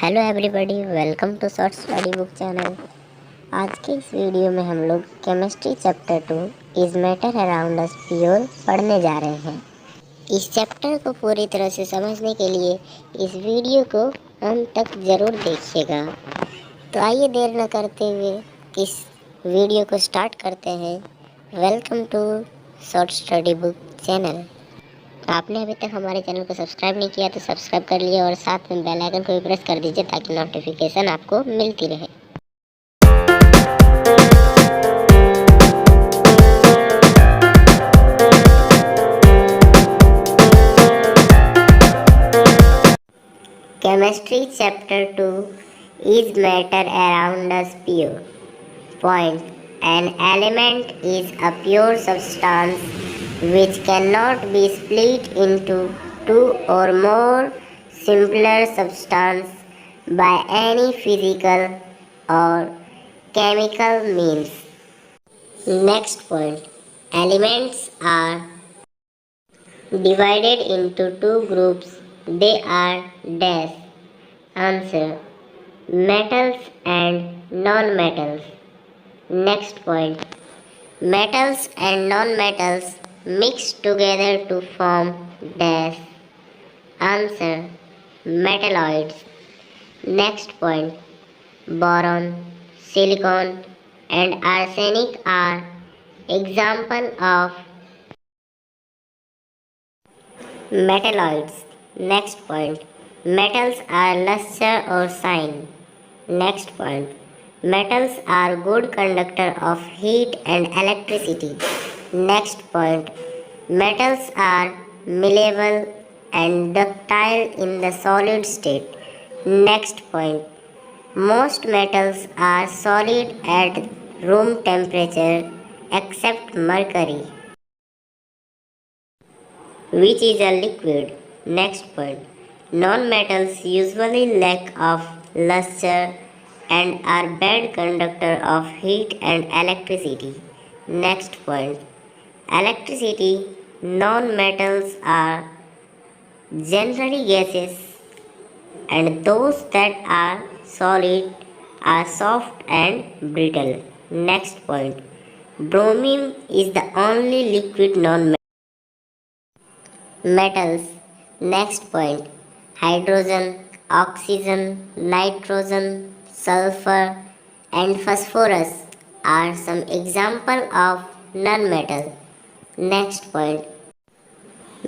Hello everybody, welcome to short study book channel. आज के इस वीडियो में हम लोग chemistry chapter 2 is matter around us pure पढ़ने जा रहे हैं। इस चैप्टर को पूरी तरह से समझने के लिए इस वीडियो को अंत तक ज़रूर देखिएगा। तो आइए देर न करते हुए इस वीडियो को स्टार्ट करते हैं। Welcome to short study book channel. आपने अभी तक हमारे चैनल को सब्सक्राइब नहीं किया तो सब्सक्राइब कर लिए और साथ में बेल आइकन को भी प्रेस कर दीजिए ताकि नोटिफिकेशन आपको मिलती रहे। Chemistry chapter 2 is matter around us pure point an element is a pure substance which cannot be split into two or more simpler substances by any physical or chemical means. Next point. Elements are divided into two groups. They are dash. Answer. Metals and non-metals. Next point. Metals and non-metals mix together to form dash. Answer. Metalloids. Next point. Boron, silicon and arsenic are example of metalloids. Next point. Metals are luster or shine. Next point. Metals are good conductor of heat and electricity. Next point. Metals are malleable and ductile in the solid state. Next point. Most metals are solid at room temperature except mercury, which is a liquid. Next point. Non-metals usually lack of luster and are bad conductor of heat and electricity. Next point. Electricity. Non-metals are generally gases and those that are solid are soft and brittle. Next point. Bromine is the only liquid non-metals. Next point. Hydrogen, oxygen, nitrogen, sulfur and phosphorus are some example of non-metal. Next point.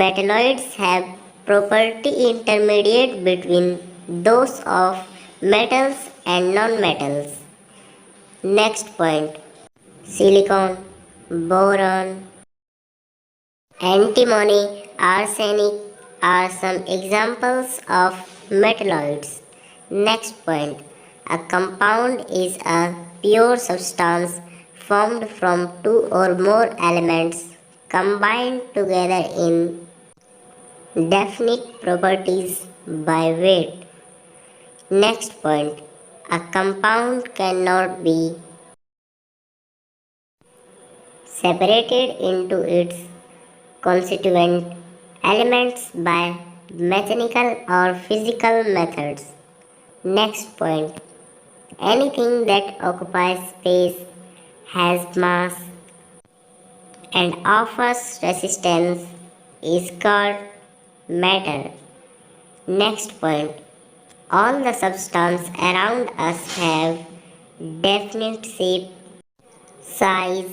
Metalloids have property intermediate between those of metals and non-metals. Next point. Silicon, boron, antimony, arsenic are some examples of metalloids. Next point. A compound is a pure substance formed from two or more elements combined together in definite properties by weight. Next point. A compound cannot be separated into its constituent elements by mechanical or physical methods. Next point. Anything that occupies space, has mass, and offers resistance is called matter. Next point. All the substances around us have definite shape, size,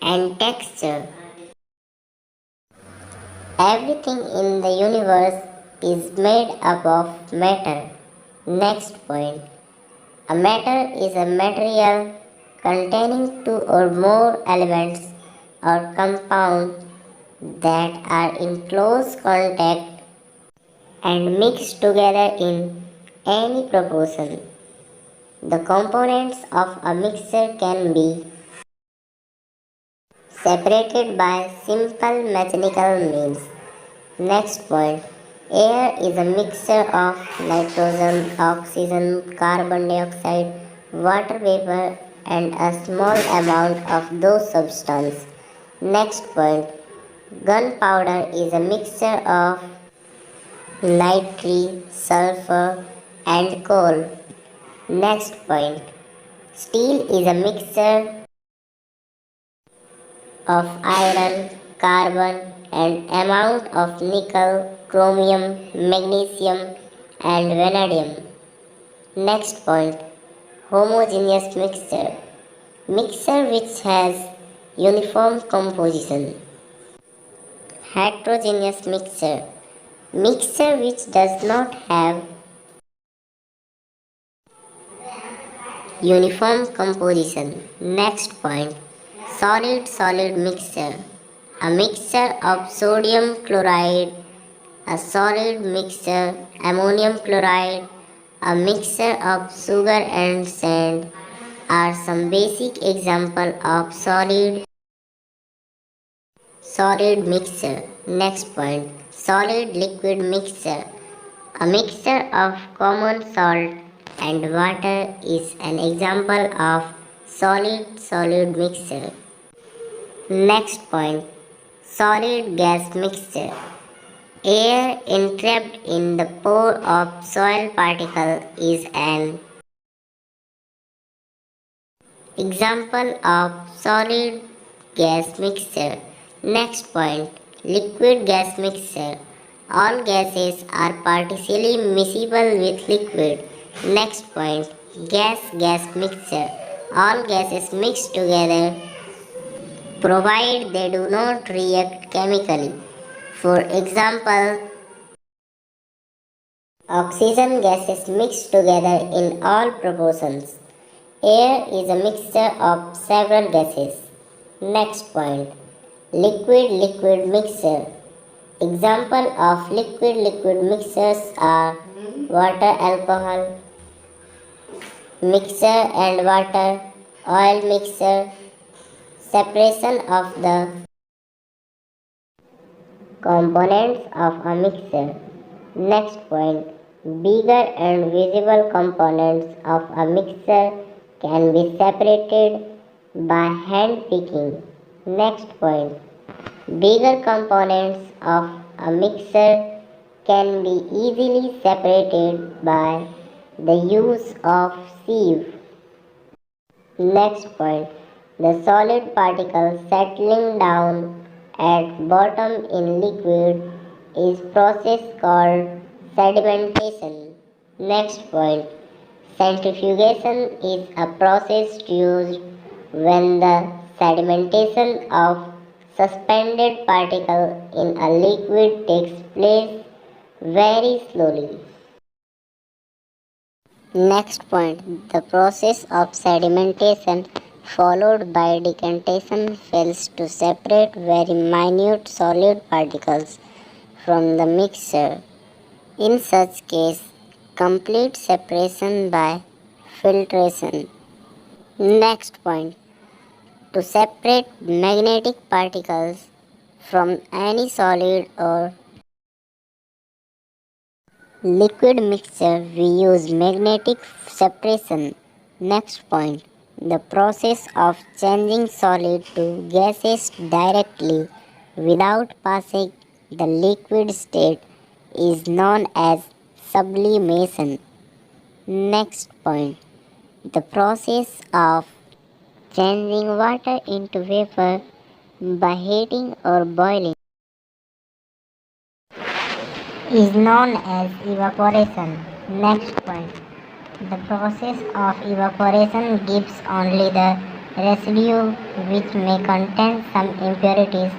and texture. Everything in the universe is made up of matter. Next point. A matter is a material containing two or more elements or compounds that are in close contact and mixed together in any proportion. The components of a mixture can be separated by simple mechanical means. Next point. Air is a mixture of nitrogen, oxygen, carbon dioxide, water vapor and a small amount of those substances. Next point. Gunpowder is a mixture of nitre, sulfur and and coal. Next point. Steel is a mixture of iron, carbon, and amount of nickel, chromium, magnesium, and vanadium. Next point. Homogeneous mixture. Mixture which has uniform composition. Heterogeneous mixture. Mixture which does not have uniform composition. Next point. Solid-solid mixture. A mixture of sodium chloride, a solid mixture, ammonium chloride, a mixture of sugar and sand are some basic example of solid mixture. Next point. Solid liquid mixture. A mixture of common salt and water is an example of solid mixture. Next point. Solid gas mixture. Air entrapped in the pore of soil particle is an example of solid gas mixture. Next point. Liquid gas mixture. All gases are partially miscible with liquid. Next point. Gas mixture. All gases mix together provided they do not react chemically. For example, oxygen gases mix together in all proportions. Air is a mixture of several gases. Next point. Liquid mixture. Example of liquid mixtures are water alcohol mixture and water, oil mixture, separation of the components of a mixture. Next point. Bigger and visible components of a mixture can be separated by hand picking. Next point. Bigger components of a mixture can be easily separated by the use of sieve. Next point. The solid particle settling down at bottom in liquid is process called sedimentation. Next point. Centrifugation is a process used when the sedimentation of suspended particle in a liquid takes place very slowly. Next point. The process of sedimentation followed by decantation fails to separate very minute solid particles from the mixture. In such case, complete separation by filtration. Next point. To separate magnetic particles from any solid or liquid mixture, we use magnetic separation. Next point. The process of changing solid to gases directly without passing the liquid state is known as sublimation. Next point. The process of changing water into vapor by heating or boiling is known as evaporation. Next point. The process of evaporation gives only the residue which may contain some impurities.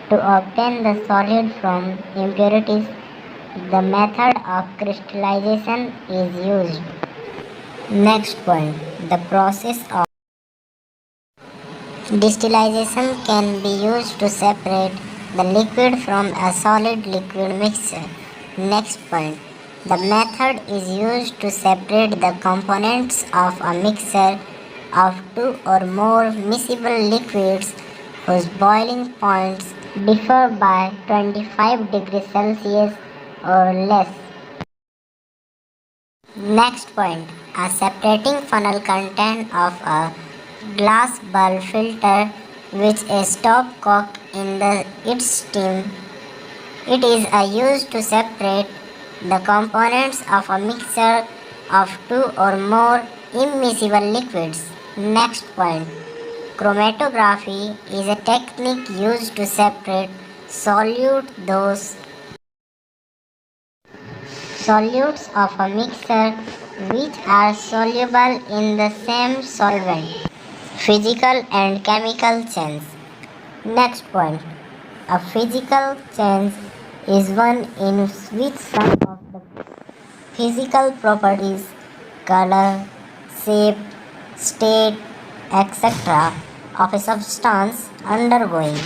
To obtain the solid from impurities, the method of crystallization is used. Next point. The process of distillation can be used to separate the liquid from a solid liquid mixture. Next point. The method is used to separate the components of a mixture of two or more miscible liquids whose boiling points differ by 25 degrees Celsius or less. Next point. A separating funnel contains of a glass bulb filter which a stopcock in its stem. It is used to separate the components of a mixture of two or more immiscible liquids. Next point. Chromatography is a technique used to separate those solutes of a mixture which are soluble in the same solvent, physical and chemical change. Next point. A physical change is one in which some of the physical properties, color, shape, state, etc. of a substance undergoing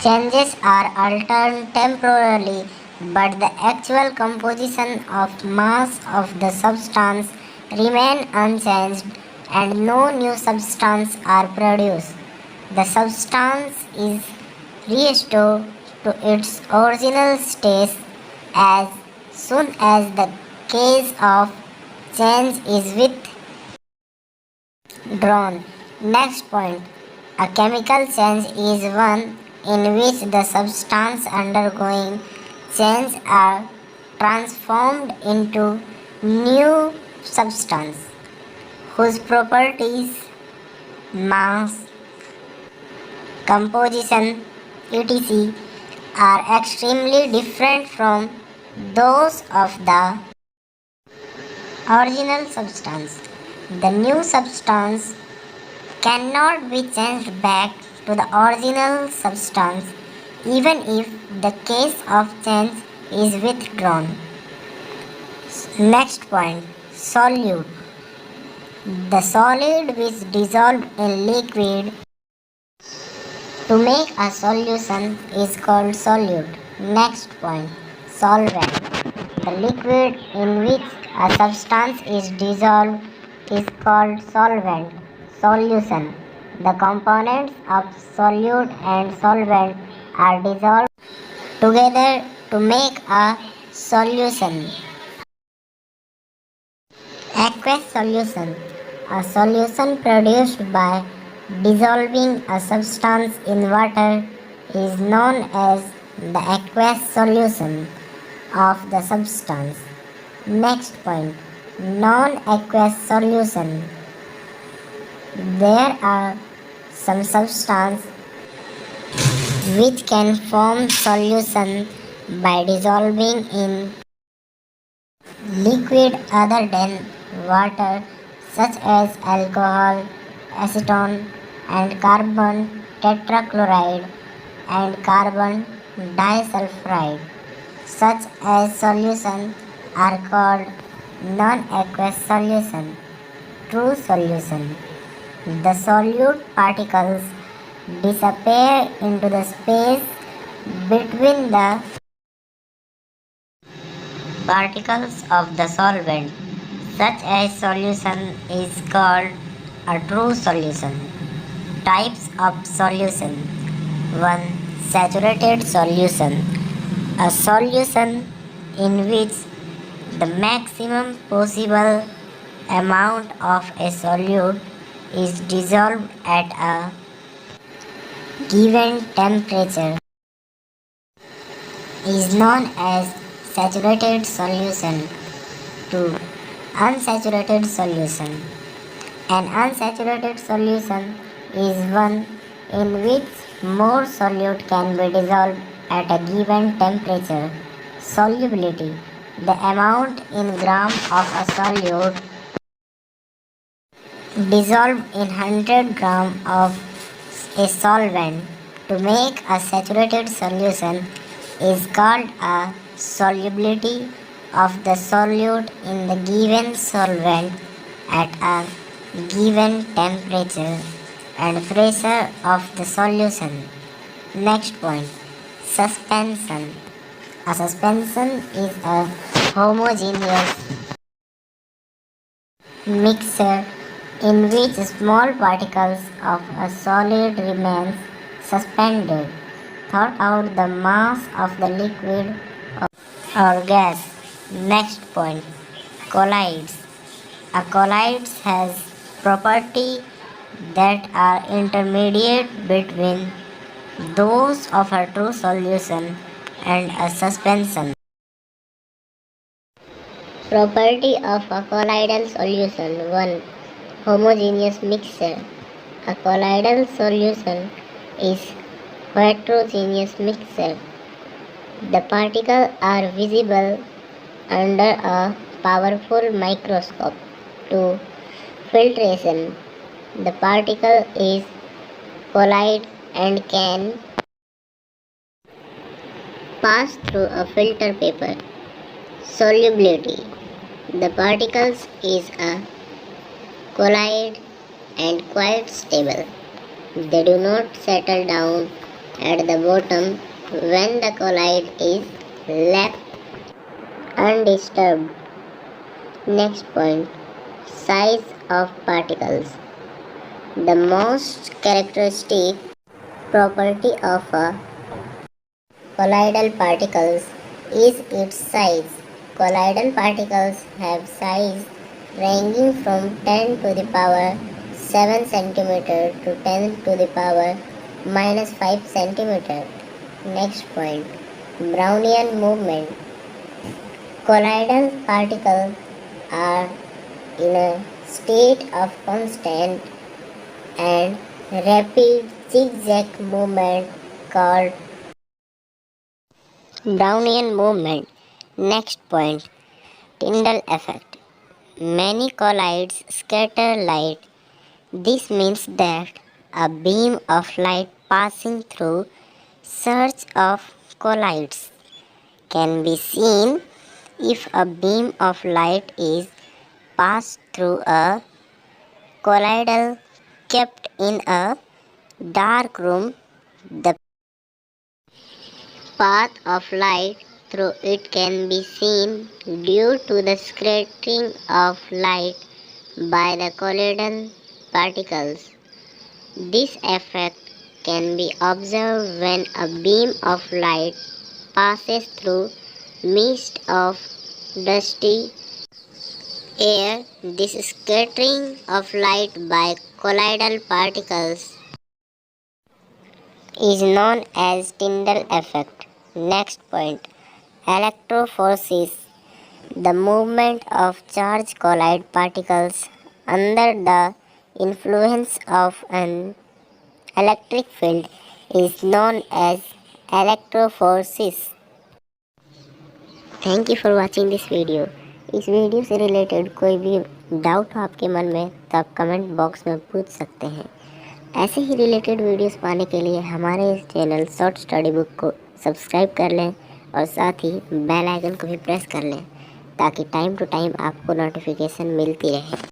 changes are altered temporarily, but the actual composition of mass of the substance remain unchanged and no new substance are produced. The substance is restored to its original state as soon as the case of change is withdrawn. Next point. A chemical change is one in which the substance undergoing change are transformed into new substance whose properties, mass, composition, etc. are extremely different from those of the original substance. The new substance cannot be changed back to the original substance even if the case of change is withdrawn. Next point. Solute. The solid which dissolved in liquid to make a solution is called solute. Next point. Solvent. The liquid in which a substance is dissolved is called solvent. Solution. The components of solute and solvent are dissolved together to make a solution. Aqueous solution. A solution produced by dissolving a substance in water is known as the aqueous solution of the substance. Next point. Non-aqueous solution. There are some substances which can form solution by dissolving in liquid other than water, such as alcohol, acetone, and carbon tetrachloride and carbon disulfide. Such as solutions are called non-aqueous solution. True solution. The solute particles disappear into the space between the particles of the solvent. Such a solution is called a true solution. Types of solution. 1. Saturated solution. A solution in which the maximum possible amount of a solute is dissolved at a given temperature is known as saturated solution. 2. Unsaturated solution. An unsaturated solution is one in which more solute can be dissolved at a given temperature. Solubility. The amount in gram of a solute dissolved in 100 gram of a solvent to make a saturated solution is called a solubility of the solute in the given solvent at a given temperature and pressure of the solution. Next point. Suspension. A suspension is a homogeneous mixture in which small particles of a solid remain suspended throughout the mass of the liquid or gas. Next point. Colloids. A colloids has properties that are intermediate between those of a true solution and a suspension. Property of a colloidal solution. 1. Homogeneous mixture. A colloidal solution is heterogeneous mixture. The particles are visible under a powerful microscope. 2. Filtration. The particle is colloid and can pass through a filter paper. Solubility. The particles is a colloid and quite stable. They do not settle down at the bottom when the colloid is left undisturbed. Next point, size of particles. The most characteristic property of a colloidal particles is its size. Colloidal particles have size ranging from 10 to the power 7 cm to 10 to the power minus 5 cm. Next point, Brownian movement. Colloidal particles are in a state of constant and rapid zigzag movement called Brownian movement. Next point, Tindal Effect. Many colloids scatter light. This means that a beam of light passing through surge of colloids can be seen. If a beam of light is passed through a colloidal kept in a dark room, the path of light through it can be seen due to the scattering of light by the colloidal particles. This effect can be observed when a beam of light passes through mist of dusty air. This scattering of light by colloidal particles is known as Tindal Effect. Next point, Electrophoresis. The movement of charged colloid particles under the influence of an electric field is known as electrophoresis. Thank you for watching this video. इस video से related कोई भी doubt हो आपके मन में तो आप कमेंट बॉक्स में पूछ सकते हैं। ऐसे ही रिलेटेड वीडियोस पाने के लिए हमारे इस चैनल शॉर्ट स्टडी बुक को सब्सक्राइब कर लें और साथ ही बेल आइकन को भी प्रेस कर लें ताकि टाइम टू टाइम आपको नोटिफिकेशन मिलती रहे।